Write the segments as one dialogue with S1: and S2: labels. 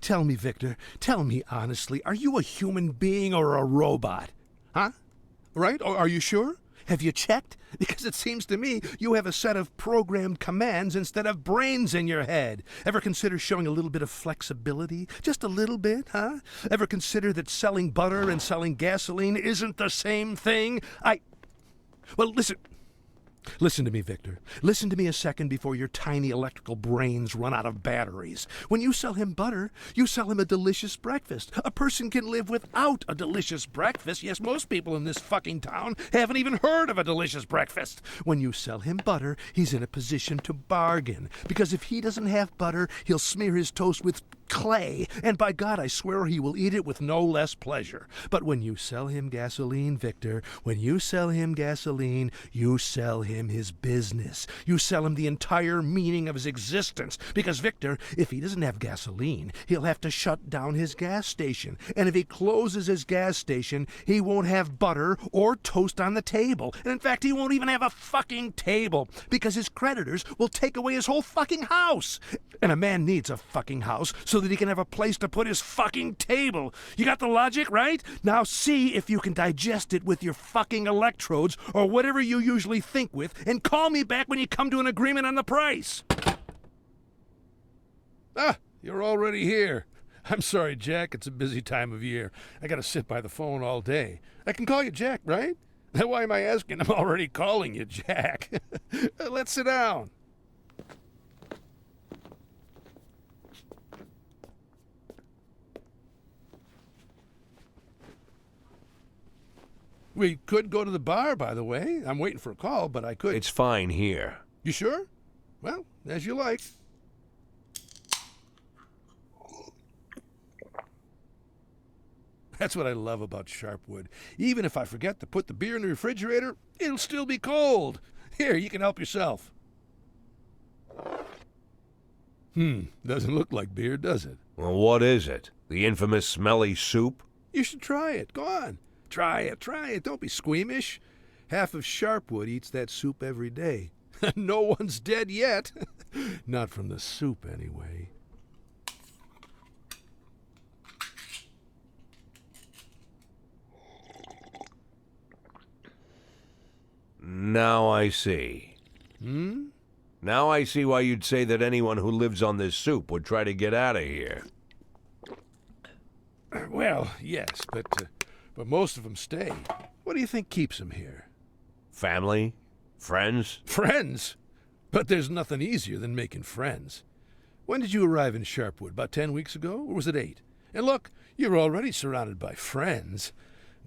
S1: Tell me, Victor, tell me honestly, are you a human being or a robot? Huh? Right? Or are you sure? Have you checked? Because it seems to me you have a set of programmed commands instead of brains in your head. Ever consider showing a little bit of flexibility? Just a little bit, huh? Ever consider that selling butter and selling gasoline isn't the same thing? Well, listen. Listen to me, Victor. Listen to me a second before your tiny electrical brains run out of batteries. When you sell him butter, you sell him a delicious breakfast. A person can live without a delicious breakfast. Yes, most people in this fucking town haven't even heard of a delicious breakfast. When you sell him butter, he's in a position to bargain. Because if he doesn't have butter, he'll smear his toast with clay, and by God, I swear he will eat it with no less pleasure. But when you sell him gasoline, Victor, when you sell him gasoline, you sell him his business. You sell him the entire meaning of his existence. Because, Victor, if he doesn't have gasoline, he'll have to shut down his gas station. And if he closes his gas station, he won't have butter or toast on the table. And in fact, he won't even have a fucking table, because his creditors will take away his whole fucking house. And a man needs a fucking house so that he can have a place to put his fucking table. You got the logic, right? Now see if you can digest it with your fucking electrodes or whatever you usually think with, and call me back when you come to an agreement on the price. Ah, you're already here. I'm sorry, Jack. It's a busy time of year. I gotta sit by the phone all day. I can call you Jack, right? Why am I asking? I'm already calling you Jack. Let's sit down. We could go to the bar, by the way. I'm waiting for a call, but I could.
S2: It's fine here.
S1: You sure? Well, as you like. That's what I love about Sharpwood. Even if I forget to put the beer in the refrigerator, it'll still be cold. Here, you can help yourself. Doesn't look like beer, does it?
S2: Well, what is it? The infamous smelly soup?
S1: You should try it. Go on. Try it. Don't be squeamish. Half of Sharpwood eats that soup every day. No one's dead yet. Not from the soup, anyway.
S2: Now I see. Now I see why you'd say that anyone who lives on this soup would try to get out of here.
S1: Well, yes, but most of them stay. What do you think keeps them here?
S2: Family? Friends?
S1: Friends? But there's nothing easier than making friends. When did you arrive in Sharpwood? About 10 weeks ago? Or was it 8? And look, you're already surrounded by friends.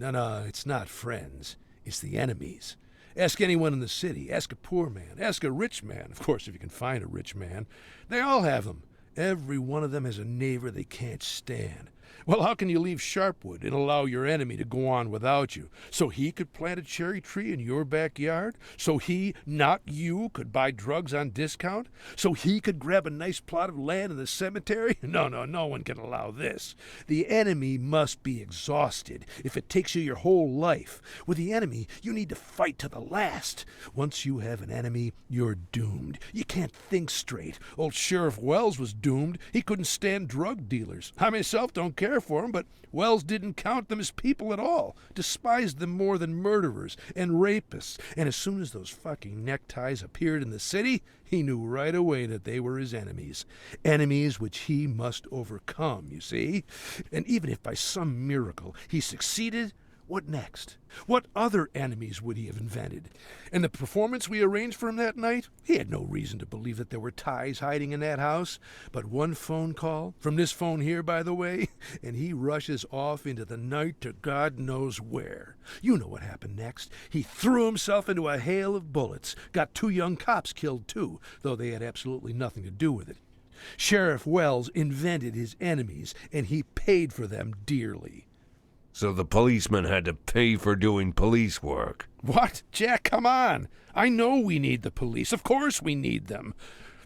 S1: No, it's not friends. It's the enemies. Ask anyone in the city. Ask a poor man. Ask a rich man. Of course, if you can find a rich man. They all have them. Every one of them has a neighbor they can't stand. Well, how can you leave Sharpwood and allow your enemy to go on without you? So he could plant a cherry tree in your backyard? So he, not you, could buy drugs on discount? So he could grab a nice plot of land in the cemetery? No one can allow this. The enemy must be exhausted if it takes you your whole life. With the enemy, you need to fight to the last. Once you have an enemy, you're doomed. You can't think straight. Old Sheriff Wells was doomed. He couldn't stand drug dealers. I myself don't care for him, but Wells didn't count them as people at all, despised them more than murderers and rapists, and as soon as those fucking neckties appeared in the city, he knew right away that they were his enemies. Enemies which he must overcome, you see? And even if by some miracle he succeeded, what next? What other enemies would he have invented? And the performance we arranged for him that night? He had no reason to believe that there were ties hiding in that house. But one phone call, from this phone here, by the way, and he rushes off into the night to God knows where. You know what happened next. He threw himself into a hail of bullets. Got 2 young cops killed, too, though they had absolutely nothing to do with it. Sheriff Wells invented his enemies, and he paid for them dearly.
S2: So the policeman had to pay for doing police work.
S1: What? Jack, come on. I know we need the police. Of course we need them.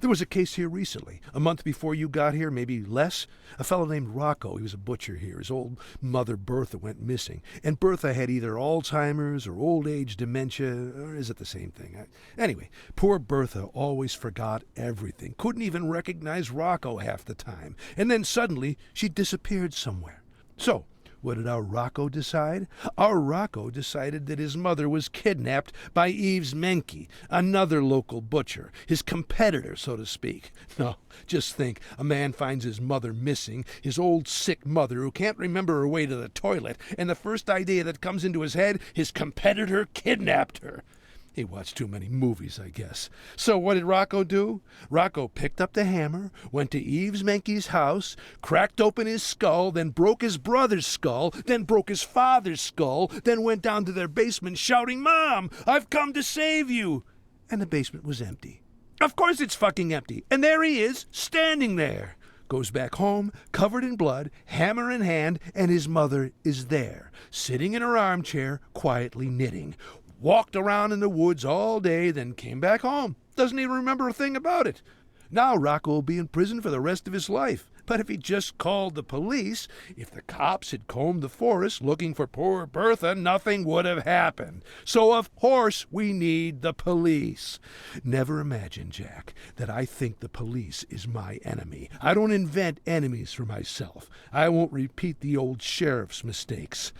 S1: There was a case here recently, a month before you got here, maybe less. A fellow named Rocco, he was a butcher here. His old mother Bertha went missing, and Bertha had either Alzheimer's or old age dementia, or is it the same thing? Anyway, poor Bertha always forgot everything, couldn't even recognize Rocco half the time, and then suddenly she disappeared somewhere. So, what did our Rocco decide? Our Rocco decided that his mother was kidnapped by AVEMENC, another local butcher, his competitor, so to speak. No, just think, a man finds his mother missing, his old sick mother who can't remember her way to the toilet, and the first idea that comes into his head, his competitor kidnapped her. He watched too many movies, I guess. So what did Rocco do? Rocco picked up the hammer, went to AVEMENC's house, cracked open his skull, then broke his brother's skull, then broke his father's skull, then went down to their basement shouting, "Mom, I've come to save you!" And the basement was empty. Of course it's fucking empty. And there he is, standing there. Goes back home, covered in blood, hammer in hand, and his mother is there, sitting in her armchair, quietly knitting. Walked around in the woods all day, then came back home. Doesn't even remember a thing about it. Now Rocco will be in prison for the rest of his life. But if he just called the police, if the cops had combed the forest looking for poor Bertha, nothing would have happened. So of course we need the police. Never imagine, Jack, that I think the police is my enemy. I don't invent enemies for myself. I won't repeat the old sheriff's mistakes,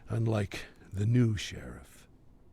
S1: unlike the new sheriff.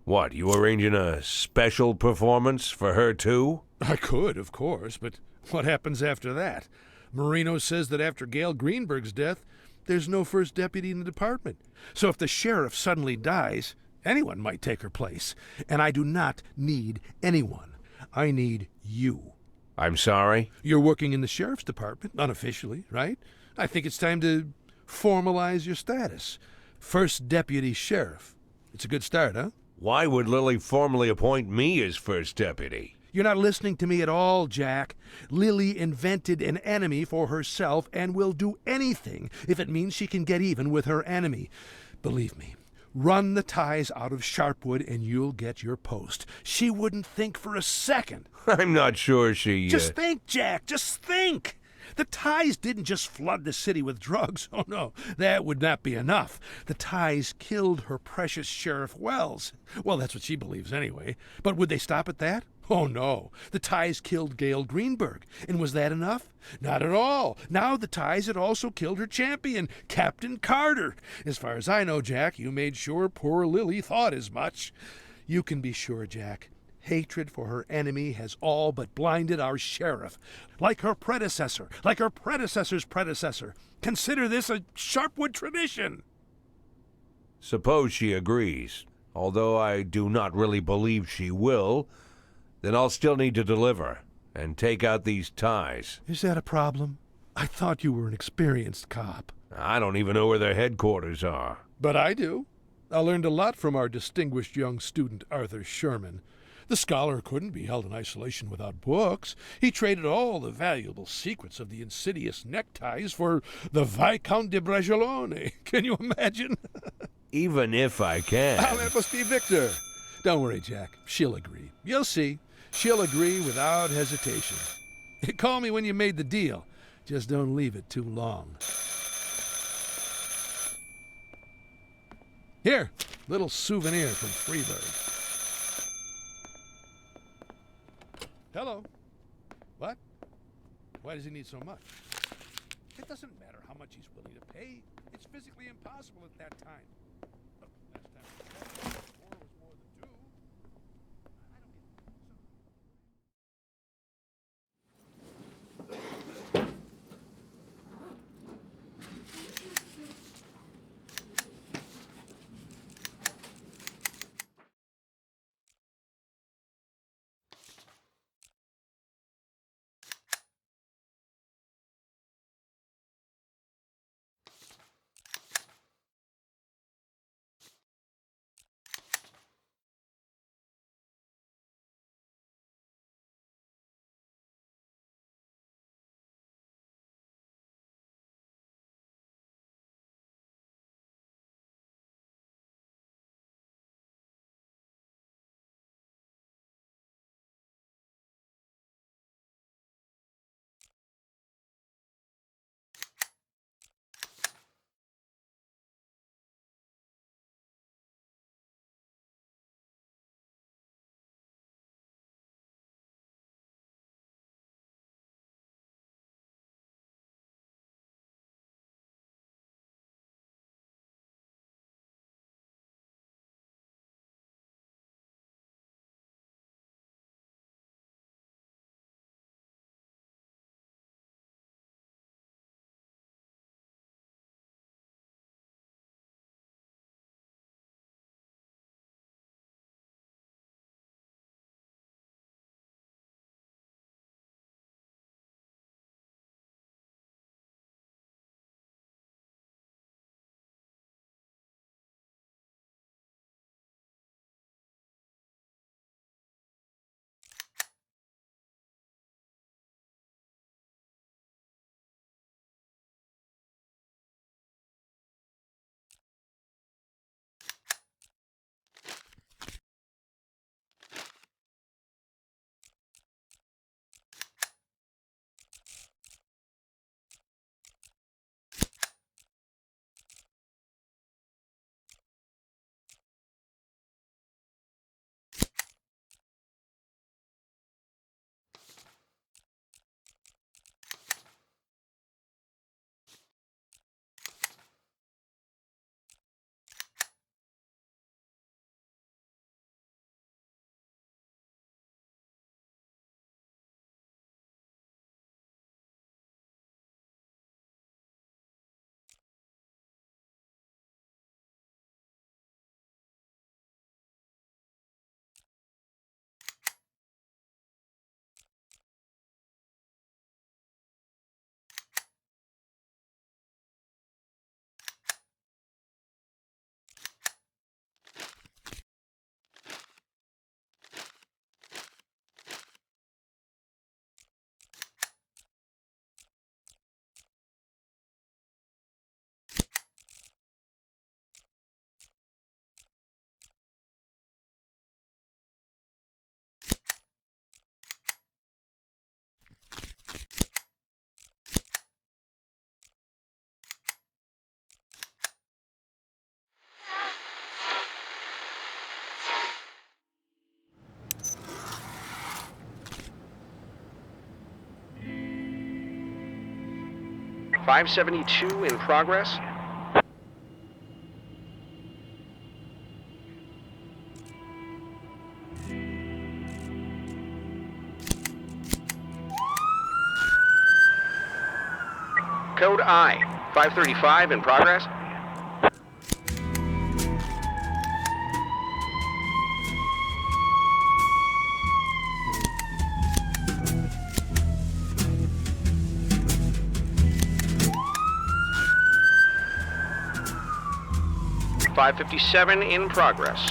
S2: What, you arranging a special performance for her too?
S1: I could, of course, but what happens after that? Marino says that after Gail Greenberg's death, there's no first deputy in the department. So if the sheriff suddenly dies, anyone might take her place. And I do not need anyone. I need you.
S2: I'm sorry?
S1: You're working in the sheriff's department, unofficially, right? I think it's time to formalize your status. First deputy sheriff. It's a good start, huh?
S2: Why would Lily formally appoint me as first deputy?
S1: You're not listening to me at all, Jack. Lily invented an enemy for herself and will do anything if it means she can get even with her enemy. Believe me, run the ties out of Sharpwood and you'll get your post. She wouldn't think for a second.
S2: I'm not sure she...
S1: Just think, Jack, just think. The ties didn't just flood the city with drugs. Oh, no, that would not be enough. The ties killed her precious Sheriff Wells. Well, that's what she believes anyway. But would they stop at that? Oh, no. The ties killed Gail Greenberg. And was that enough? Not at all. Now the ties had also killed her champion, Captain Carter. As far as I know, Jack, you made sure poor Lily thought as much. You can be sure, Jack. Hatred for her enemy has all but blinded our sheriff. Like her predecessor, like her predecessor's predecessor. Consider this a Sharpwood tradition.
S2: Suppose she agrees. Although I do not really believe she will, then I'll still need to deliver and take out these ties.
S1: Is that a problem? I thought you were an experienced cop.
S2: I don't even know where their headquarters are.
S1: But I do. I learned a lot from our distinguished young student, Arthur Sherman. The scholar couldn't be held in isolation without books. He traded all the valuable secrets of the insidious neckties for the Viscount de Bragelonne. Can you imagine?
S2: Even if I can.
S1: Oh, that must be Victor. Don't worry, Jack. She'll agree. You'll see. She'll agree without hesitation. Call me when you made the deal. Just don't leave it too long. Here, little souvenir from Freeburg. Hello. What? Why does he need so much? It doesn't matter how much he's willing to pay. It's physically impossible at that time.
S3: 572 in progress. Code I, 535 in progress. .557 in progress.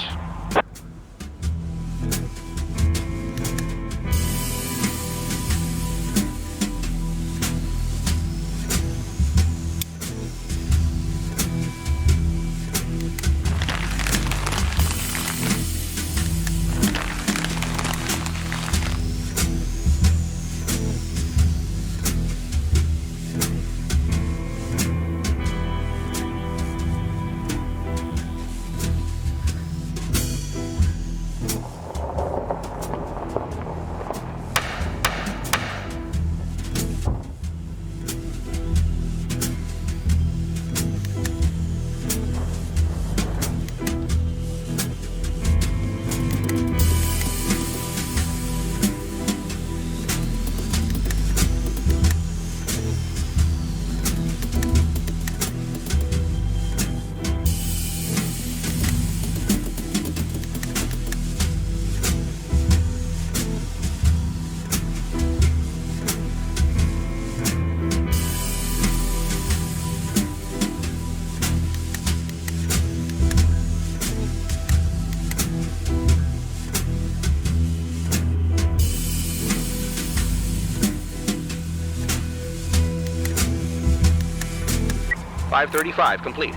S3: .535 complete.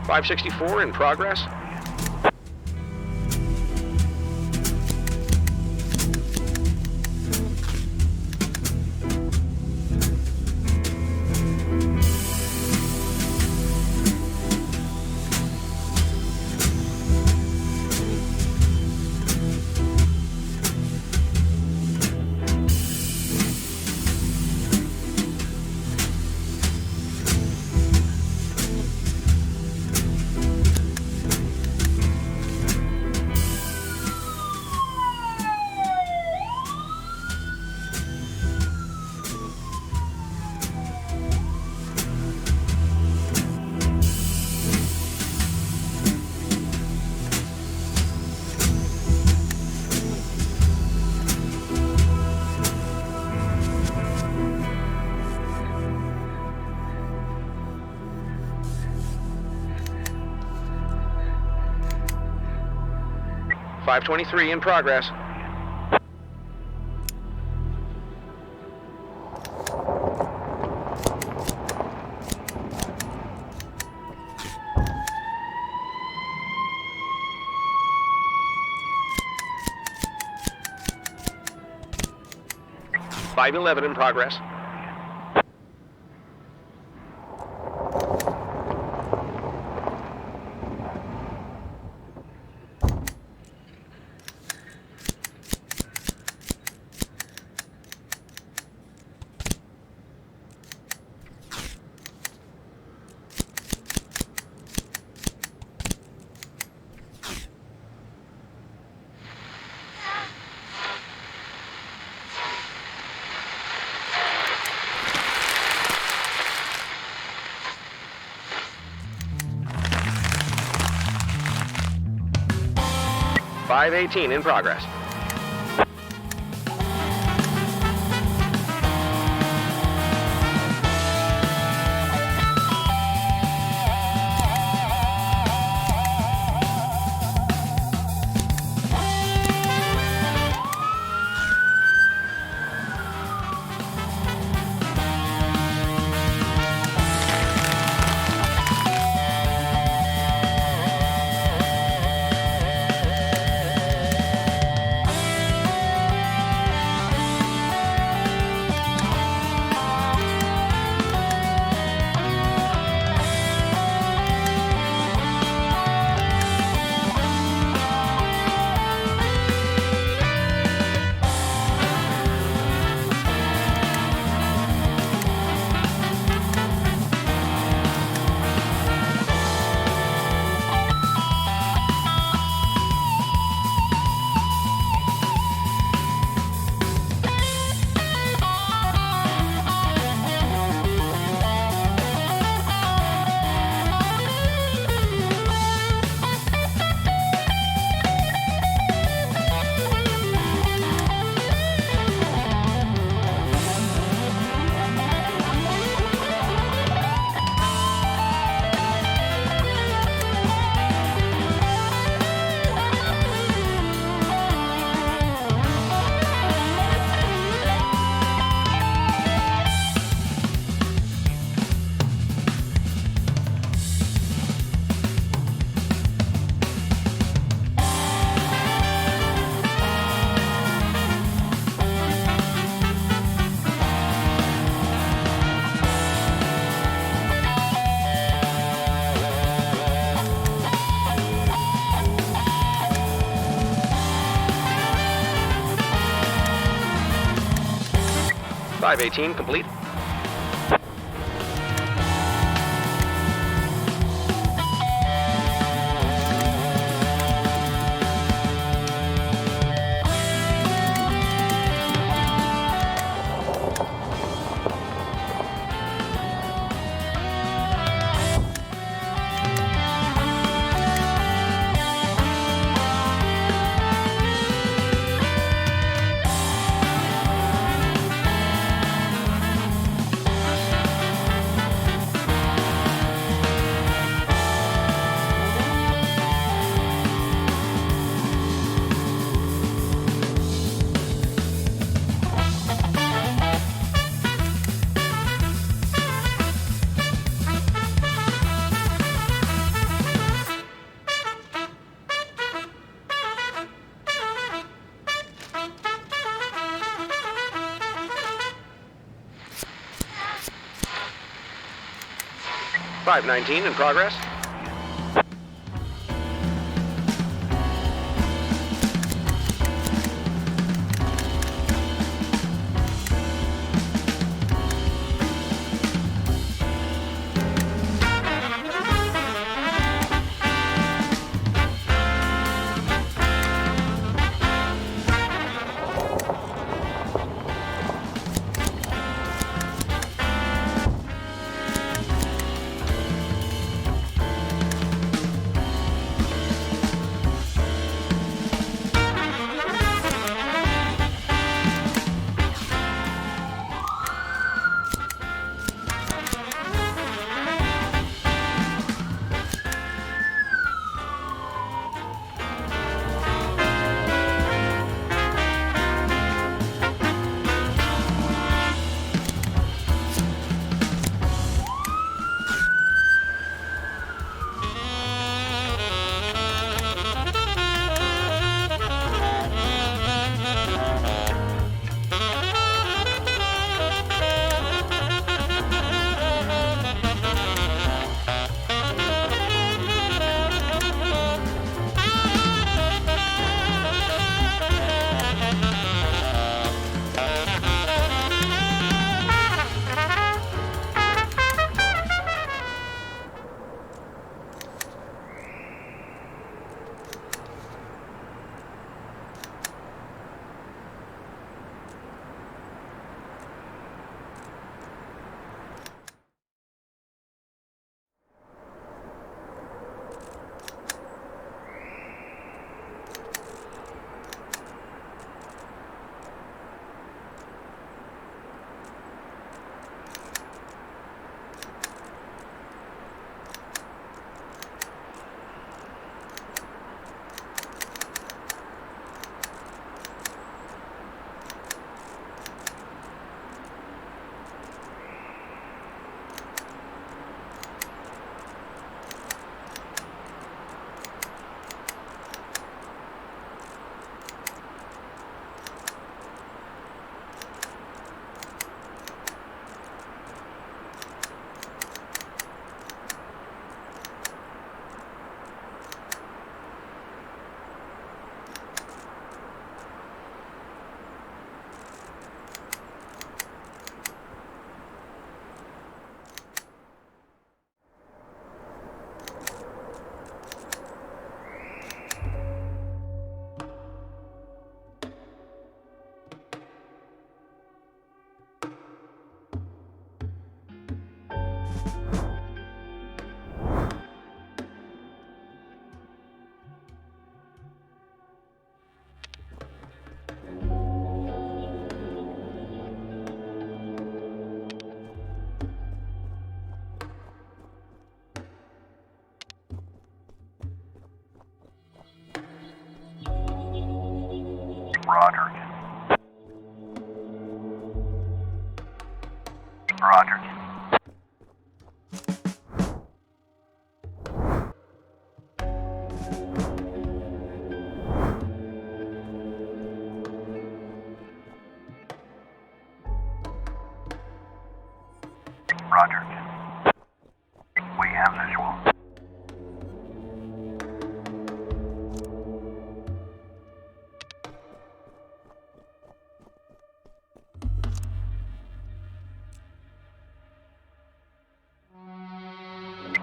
S3: .564 in progress. .523 in progress. .511 in progress. .518 in progress. 518 complete. $519 in progress.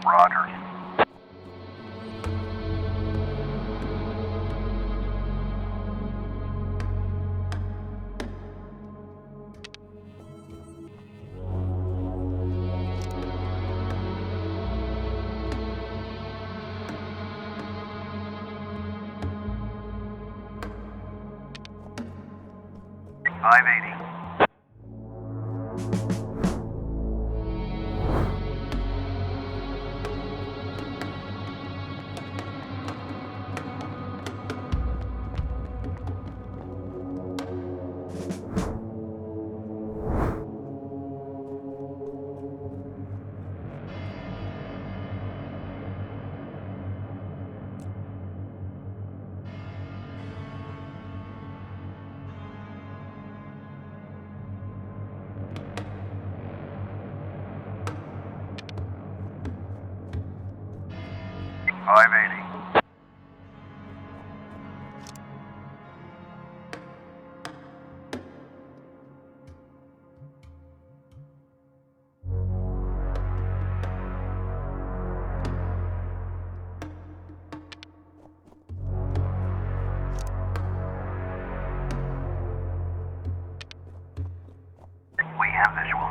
S4: Roger. $580. $580. We have visual.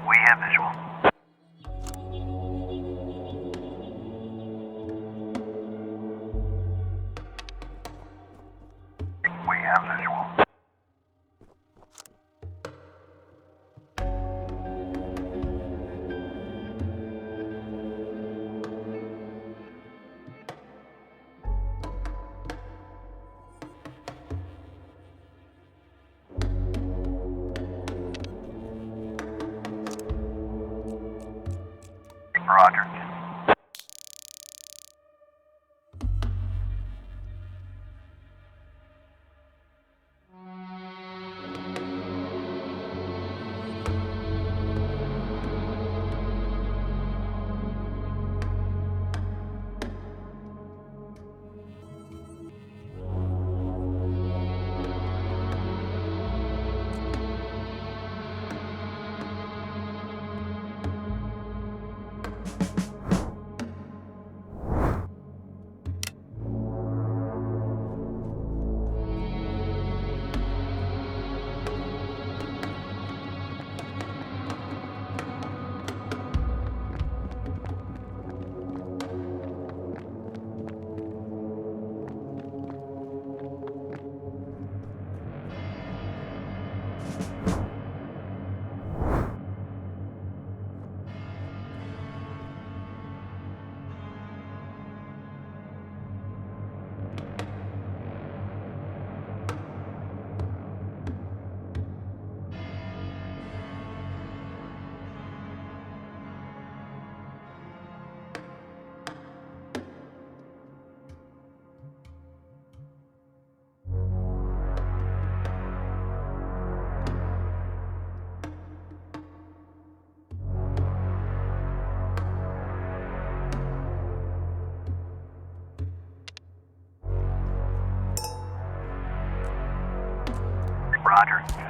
S4: We have visual. We have visual. Roger. Roger.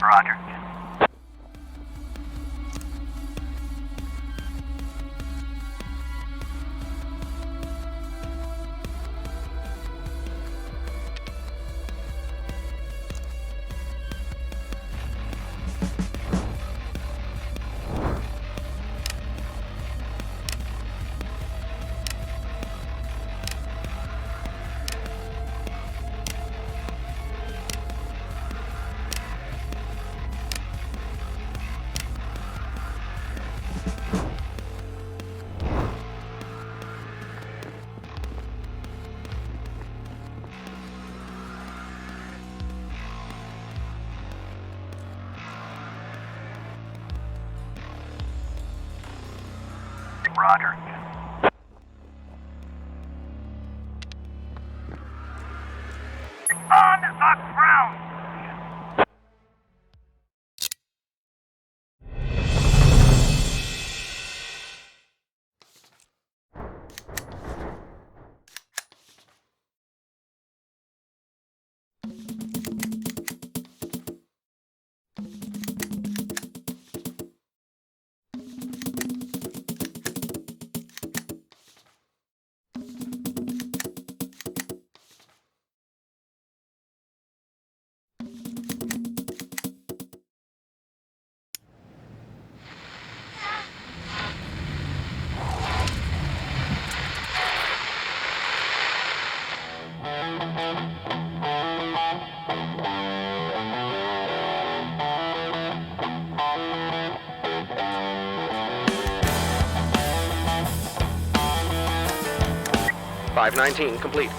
S4: Roger. Roger. On the ground!
S3: 519 complete.